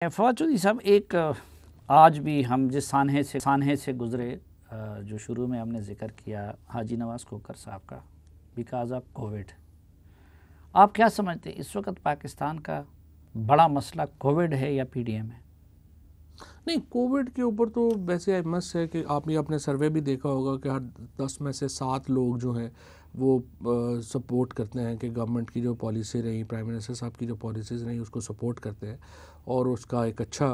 फवाद चौधरी साहब, एक आज भी हम जिस सानहे से गुज़रे, जो शुरू में हमने ज़िक्र किया हाजी नवाज़ खोखर साहब का, बिकॉज ऑफ कोविड, आप क्या समझते हैं इस वक्त पाकिस्तान का बड़ा मसला कोविड है या पीडीएम है? नहीं, कोविड के ऊपर तो वैसे मस है कि आपने अपने सर्वे भी देखा होगा कि हर 10 में से 7 लोग जो हैं वो सपोर्ट करते हैं कि गवर्नमेंट की जो पॉलिसी रही, प्राइम मिनिस्टर साहब की जो पॉलिसीज़ रही उसको सपोर्ट करते हैं और उसका एक अच्छा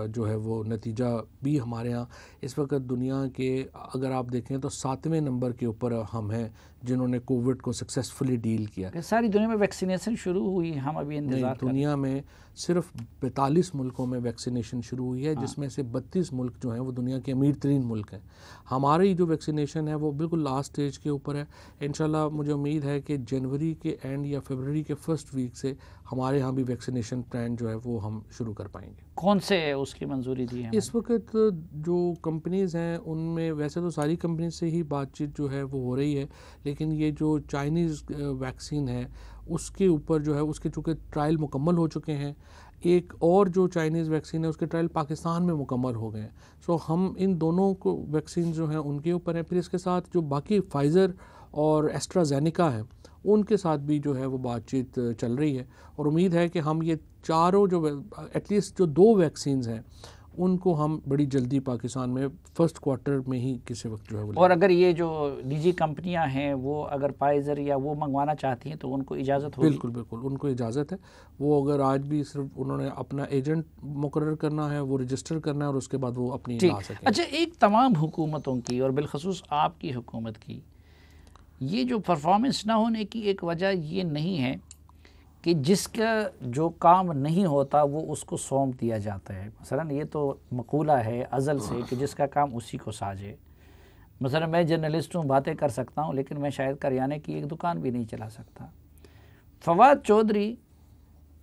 जो है वो नतीजा भी हमारे यहाँ इस वक्त दुनिया के अगर आप देखें तो 7वें नंबर के ऊपर हम हैं जिन्होंने कोविड को सक्सेसफुली डील किया। सारी दुनिया में वैक्सीनेशन शुरू हुई, हम अभी इंतजार कर रहे हैं। दुनिया में सिर्फ 42 मुल्कों में वैक्सीनेशन शुरू हुई है, जिसमें से 32 मुल्क जो हैं वो दुनिया के अमीर तरीन मुल्क हैं। हमारी जो वैक्सीनेशन है वो बिल्कुल लास्ट स्टेज के ऊपर है। इंशाल्लाह मुझे उम्मीद है कि जनवरी के एंड या फरवरी के फर्स्ट वीक से हमारे यहाँ भी वैक्सीनेशन प्लान जो है वो हम शुरू कर पाएंगे। कौन से उसकी मंजूरी दी है? इस वक्त जो कंपनीज़ हैं उनमें वैसे तो सारी कंपनी से ही बातचीत जो है वो हो रही है, लेकिन ये जो चाइनीज़ वैक्सीन है उसके ऊपर जो है उसके चूँकि ट्रायल मुकम्मल हो चुके हैं, एक और जो चाइनीज़ वैक्सीन है उसके ट्रायल पाकिस्तान में मुकम्मल हो गए हैं। सो हम इन दोनों को वैक्सीन जो हैं उनके ऊपर हैं। फिर इसके साथ जो बाकी फाइज़र और एस्ट्राजेनेका है उनके साथ भी जो है वो बातचीत चल रही है और उम्मीद है कि हम ये चारों जो एटलीस्ट जो 2 वैक्सीन्स हैं उनको हम बड़ी जल्दी पाकिस्तान में फर्स्ट क्वार्टर में ही किसी वक्त जो है वो। और अगर ये जो निजी कंपनियां हैं वो अगर फाइज़र या वो मंगवाना चाहती हैं तो उनको इजाज़त होगी? बिल्कुल बिल्कुल उनको इजाज़त है। वो अगर आज भी सिर्फ उन्होंने अपना एजेंट मुकर्रर करना है, वो रजिस्टर करना है और उसके बाद वो अपनी ला सकें। अच्छा, एक तमाम हुकूमतों की और बिलखसूस आपकी हुकूमत की ये जो परफॉर्मेंस ना होने की एक वजह ये नहीं है कि जिसका जो काम नहीं होता वो उसको सौंप दिया जाता है। मसलन ये तो मकूला है अज़ल से कि जिसका काम उसी को साझे। मसलन मैं जर्नलिस्ट हूँ, बातें कर सकता हूँ, लेकिन मैं शायद करियाने की एक दुकान भी नहीं चला सकता। फवाद चौधरी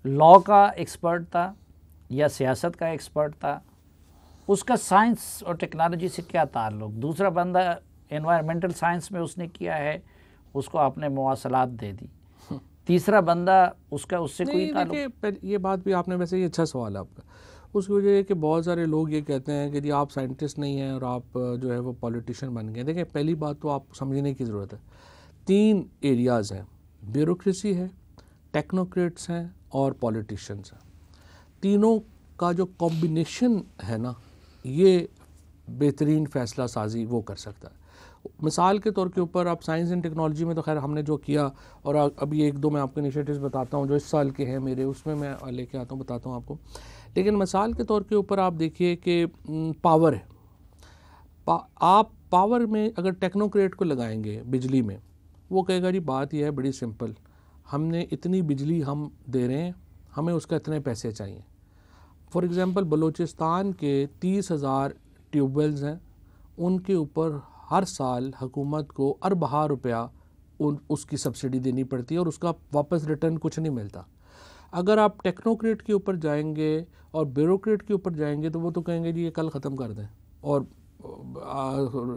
लॉ का एक्सपर्ट था या सियासत का एक्सपर्ट था, उसका साइंस और टेक्नोलॉजी से क्या ताल्लुक़? दूसरा बंदा एनवायरमेंटल साइंस में उसने किया है, उसको आपने मवासलात दे दी। तीसरा बंदा उसका उससे कोई ताल्लुक? ये बात भी आपने वैसे, ये अच्छा सवाल है आपका। उसकी वजह है कि बहुत सारे लोग ये कहते हैं कि जी आप साइंटिस्ट नहीं हैं और आप जो है वो पॉलिटिशियन बन गए। देखिए, पहली बात तो आप समझने की ज़रूरत है, 3 एरियाज़ हैं, ब्यूरोक्रेसी है, टेक्नोक्रेट्स हैं और पॉलिटिशियंस हैं। तीनों का जो कॉम्बिनेशन है ना, ये बेहतरीन फ़ैसला साजी वो कर सकता है। मिसाल के तौर के ऊपर आप साइंस एंड टेक्नोलॉजी में तो खैर हमने जो किया, और अभी 1-2 मैं आपको इनिशिएटिव्स बताता हूँ जो इस साल के हैं मेरे, उसमें मैं लेके आता हूँ, बताता हूँ आपको। लेकिन मिसाल के तौर के ऊपर आप देखिए कि पावर है, आप पावर में अगर टेक्नोक्रेट को लगाएंगे बिजली में, वो कहेगा जी बात यह है बड़ी सिंपल, हमने इतनी बिजली हम दे रहे हैं, हमें उसका इतने पैसे चाहिए। फॉर एग्ज़ाम्पल बलूचिस्तान के 30,000 ट्यूबवेल्स हैं, उनके ऊपर हर साल हुकूमत को अरबा रुपया उसकी सब्सिडी देनी पड़ती है और उसका वापस रिटर्न कुछ नहीं मिलता। अगर आप टेक्नोक्रेट के ऊपर जाएंगे और ब्यूरोक्रेट के ऊपर जाएंगे तो वो तो कहेंगे जी ये कल ख़त्म कर दें और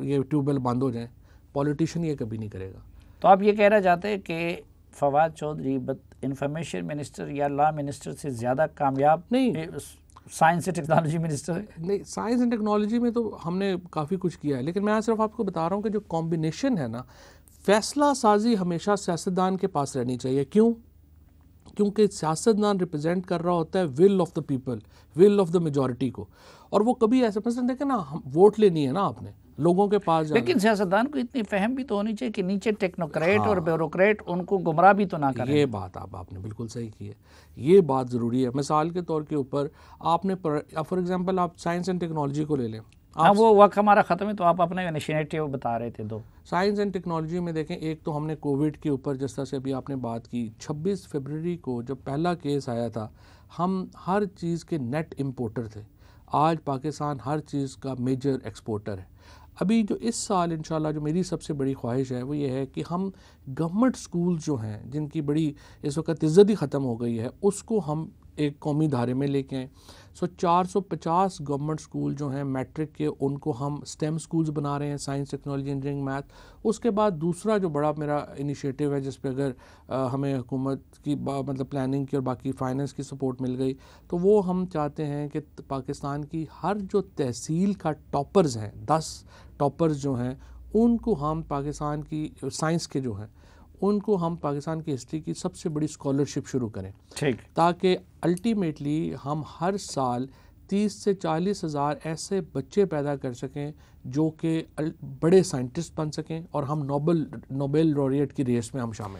ये ट्यूबवेल बंद हो जाएं। पॉलिटिशियन ये कभी नहीं करेगा। तो आप ये कहना चाहते हैं कि फवाद चौधरी इंफॉर्मेशन मिनिस्टर या लॉ मिनिस्टर से ज़्यादा कामयाब नहीं, साइंस एंड टेक्नोलॉजी मिनिस्टर है? नहीं, साइंस एंड टेक्नोलॉजी में तो हमने काफ़ी कुछ किया है, लेकिन मैं सिर्फ आपको बता रहा हूँ कि जो कॉम्बिनेशन है ना, फ़ैसला साजी हमेशा सियासतदान के पास रहनी चाहिए। क्यों? क्योंकि सियासतदान रिप्रेजेंट कर रहा होता है will of the people, will of the majority को, और वो कभी ऐसे पसंद देखें ना, हम वोट लेनी है ना आपने लोगों के पास जाना। लेकिन सियासतदान को इतनी फहम भी तो होनी चाहिए कि नीचे टेक्नोक्रेट और ब्यूरोक्रेट उनको गुमराह भी तो ना करें। ये बात आपने बिल्कुल सही की है, ये बात ज़रूरी है। मिसाल के तौर के ऊपर आपने फॉर एग्जांपल आप साइंस एंड टेक्नोलॉजी को ले लें। हाँ, वो वक्त हमारा ख़त्म है, तो आप अपने इनिशिएटिव बता रहे थे 2। साइंस एंड टेक्नोलॉजी में देखें, एक तो हमने कोविड के ऊपर जिस तरह से अभी आपने बात की, 26 फरवरी को जब पहला केस आया था, हम हर चीज़ के नेट इम्पोर्टर थे। आज पाकिस्तान हर चीज़ का मेजर एक्सपोर्टर है। अभी जो इस साल इंशाल्लाह जो मेरी सबसे बड़ी ख्वाहिश है वो ये है कि हम गवर्नमेंट स्कूल जो हैं जिनकी बड़ी इस वक्त इज़्ज़त ही ख़त्म हो गई है, उसको हम एक कौमी धारे में लेके आएँ। सो 450 गवर्नमेंट स्कूल जो हैं मैट्रिक के, उनको हम स्टेम स्कूल्स बना रहे हैं, साइंस, टेक्नोलॉजी, इंजीनियरिंग, मैथ। उसके बाद दूसरा जो बड़ा मेरा इनिशिएटिव है, जिस पे अगर हमें हुकूमत की मतलब प्लानिंग की और बाकी फाइनेंस की सपोर्ट मिल गई, तो वो हम चाहते हैं कि पाकिस्तान की हर जो तहसील का टॉपर्स हैं, 10 टॉपर्स जो हैं, उनको हम पाकिस्तान की साइंस के जो हैं, उनको हम पाकिस्तान की हिस्ट्री की सबसे बड़ी स्कॉलरशिप शुरू करें, ठीक, ताकि अल्टीमेटली हम हर साल 30 से 40 हज़ार ऐसे बच्चे पैदा कर सकें जो कि बड़े साइंटिस्ट बन सकें और हम नोबेल लॉरिएट की रेस में हम शामिल।